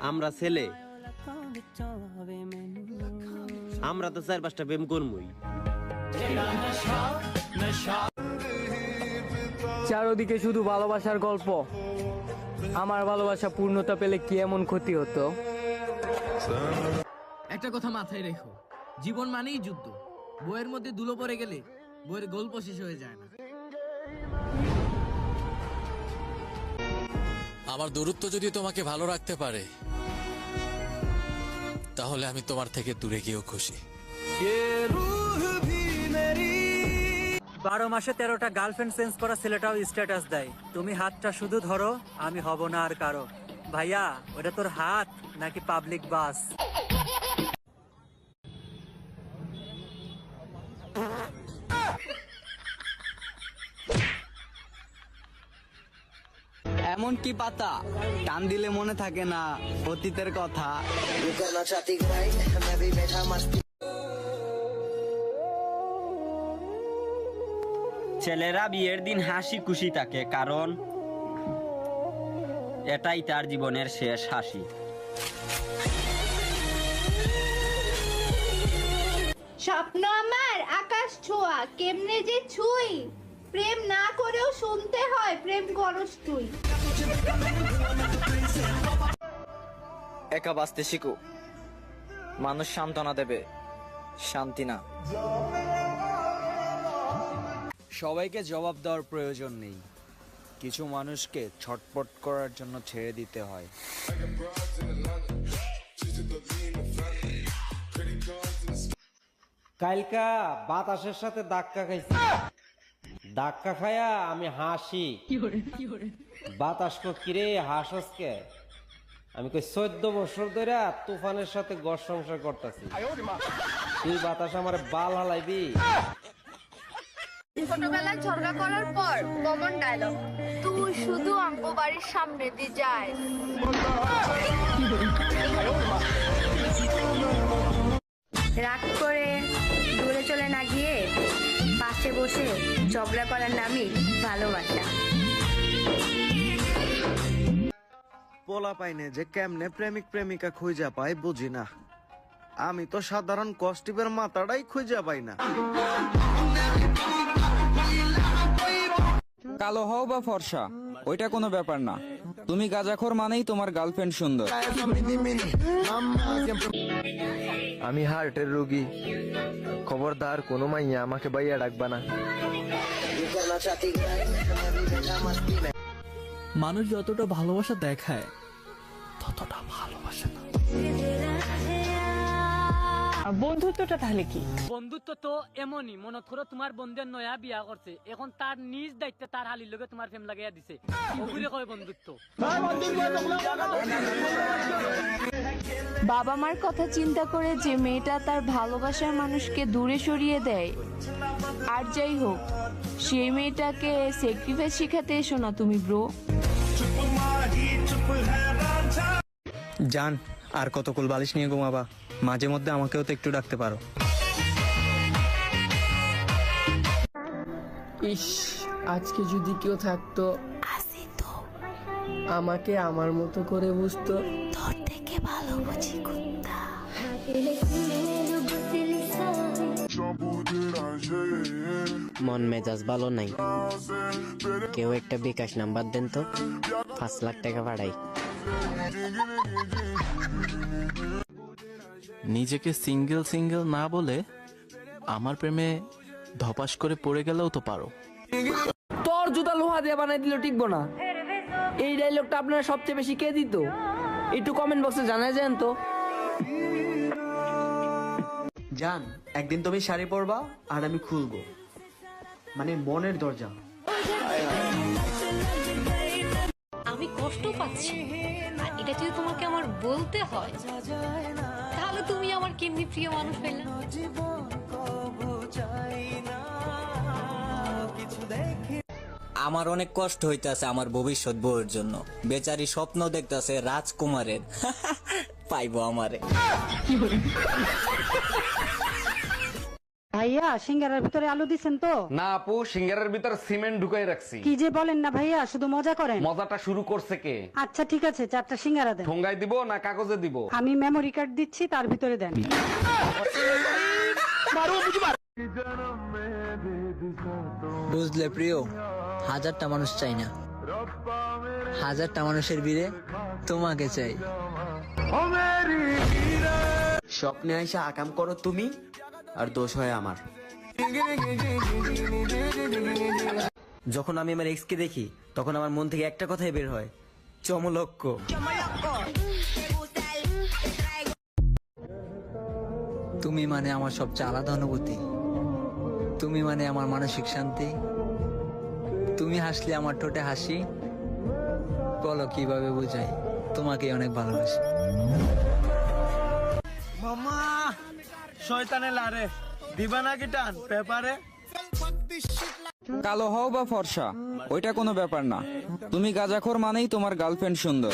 আমরা ছেলে, আমরা তো 4-5টা প্রেম করবই। চারদিকে শুধু ভালোবাসার গল্প। আমার ভালোবাসা পূর্ণতা পেলে কি এমন ক্ষতি হতো? একটা কথা মাথায় রেখো, জীবন মানেই যুদ্ধ। বইয়ের মধ্যে ধুলো পড়ে গেলে বইয়ের গল্প শেষ হয়ে যায় না। আমার দূরত্ব যদি তোমাকে ভালো রাখতে পারে, তাহলে আমি তোমার থেকে দূরে গিয়েও খুশি। 12 মাসে 13টা গার্লফ্রেন্ড চেঞ্জ করা ছেলেটাও স্ট্যাটাস দেয়, তুমি হাতটা শুধু ধরো, আমি হব না আর কারো। ভাইয়া, ওটা তোর হাত নাকি পাবলিক বাস? এমন কি পাতা টান দিলে মনে থাকে না অতীতের কথা। ছেলেরা বিয়ের দিন হাসি খুশি থাকে, কারণ এটাই তার জীবনের শেষ হাসি। স্বপ্ন আমার আকাশ ছোঁয়া, কেমনে যে ছুঁই, প্রেম না করেও শুনতে হয় প্রেম করস তুই। একা বাঁচতে শিখো, মানুষ সান্ত্বনা দেবে, শান্তি না। সবাইকে জবাব দেওয়ার প্রয়োজন নেই, কিছু মানুষকে ছটপট করার জন্য ছেড়ে দিতে হয়। কালকা বাতাসের সাথে ধাক্কা খাইছি, ধাক্কা খায়া আমি হাসি। বাতাস কিরে হাসস কে? আমি কই 14 বছর ধরে তুফানের সাথে ঘর সংসার করতেছি, তুই বাতাস আমার বাল হালাইবি? ছোটবেলায় ঝগড়া করার পর কমন ডায়লগ, তুই শুধু আমগো বাড়ির সামনে দিয়ে যাস। রাগ করে দূরে চলে না গিয়ে পাশে বসে ঝগড়া করার নামই ভালোবাসা। পোলা পাইনে যে কেমনে প্রেমিক প্রেমিকা খুঁজা পায় বুঝি না। আমি তো সাধারণ কস্টিপের মাথাটাই খুঁজা পাই না। কালো হও বা ফর্সা ওইটা কোনো ব্যাপার না, তুমি গাঁজাখোর মানেই তোমার গার্লফ্রেন্ড সুন্দর। আমি হার্টের রোগী, খবরদার কোনো মাইয়া আমাকে বাইয়া ডাকবা না। মানুষ যতটা ভালোবাসা দেখায় ততটা ভালোবাসে না। বন্ধুত্বটা তাহলে কি? বন্ধুত্ব তো এমনই, মনে করো তোমার বন্ধুর নয়া বিয়া করছে, এখন তার নিজ দায়িত্বে তার হালির লগে তোমার প্রেম লাগাইয়া দিছে, ওগুলো কয় বন্ধুত্ব। বাবা মার কথা চিন্তা করে যে মেয়েটা তার ভালোবাসার মানুষকে দূরে সরিয়ে দেয়, আর যাই হোক সেই মেয়েটাকে স্যাক্রিফাইস শিখাতে এসো না তুমি ব্রো। জান, আর কত কুল বালিশ নিয়ে ঘুমাবা? মাঝে মধ্যে আমাকেও তো একটু ডাকতে পারো। ইস, আজকে যদি কেউ থাকতো, আমাকে আমার মতো করে বুঝতো। তোর থেকে ভালো বুঝি কুত্তা। মন মেজাজ ভালো নাই, কেউ একটা বিকাশ নাম্বার দেন তো, 5 লাখ টাকা পাঠাই। নিজেকে সিঙ্গেল সিঙ্গেল না বলে আমার প্রেমে ধপাস করে পড়ে গেলেও তো পারো। তোর জুতা লোহা দিয়ে বানাই দিল টিকবো না। এই ডায়লগটা আপনারা সবচেয়ে বেশি কে দিত? একটু কমেন্ট বক্সে জানাই যান তো। জান, একদিন তুমি শাড়ি পরবা আর আমি খুলবো, মানে মনের দরজা। আমি কষ্ট পাচ্ছি, আর এটা যদি তোমাকে আমার বলতে হয়, তাহলে তুমি আমার কেমনি প্রিয় মানুষ পেলে? আমার অনেক কষ্ট হইতাছে আমার ভবিষ্যৎ বউয়ের জন্য। বেচারি স্বপ্ন দেখতাছে রাজকুমারের, পাইবো আমারে। ভাইয়া সিঙ্গারার ভিতরে আলু দিছেন তো? না আপু, সিঙ্গারের ভিতর সিমেন্ট ঢুকাই রাখছি। কি যে বলেন না ভাইয়া, শুধু মজা করেন। মজাটা শুরু করছে কে? আচ্ছা ঠিক আছে, 4টা সিঙ্গারা দেন। ঠোঙ্গায় দিব না কাগজে দিব? আমি মেমোরি কার্ড দিচ্ছি, তার ভিতরে দেন। বুঝলে প্রিয়, 1000টা মানুষ চাই না, 1000টা মানুষের ভিড়ে তোমাকে চাই। স্বপ্নে আইসা আকাম করো তুমি, আর দোষ হয় আমার। যখন আমি আমার এক্স কে দেখি, তখন আমার মন থেকে একটা কথাই বের হয়, চমলক্ষ। তুমি মানে আমার সবচেয়ে আলাদা অনুভূতি, তুমি মানে আমার মানসিক শান্তি, তুমি হাসলে আমার ঠোঁটে হাসি। বলো কিভাবে বুঝাই, তোমাকে অনেক ভালোবাসি। মামা শয়তানে লারে দিবা নাকি টান পেপারে? কালো হও বা ফর্সা, ওইটা কোনো ব্যাপার না। তুমি গাঁজাখোর মানেই তোমার গার্লফ্রেন্ড সুন্দর।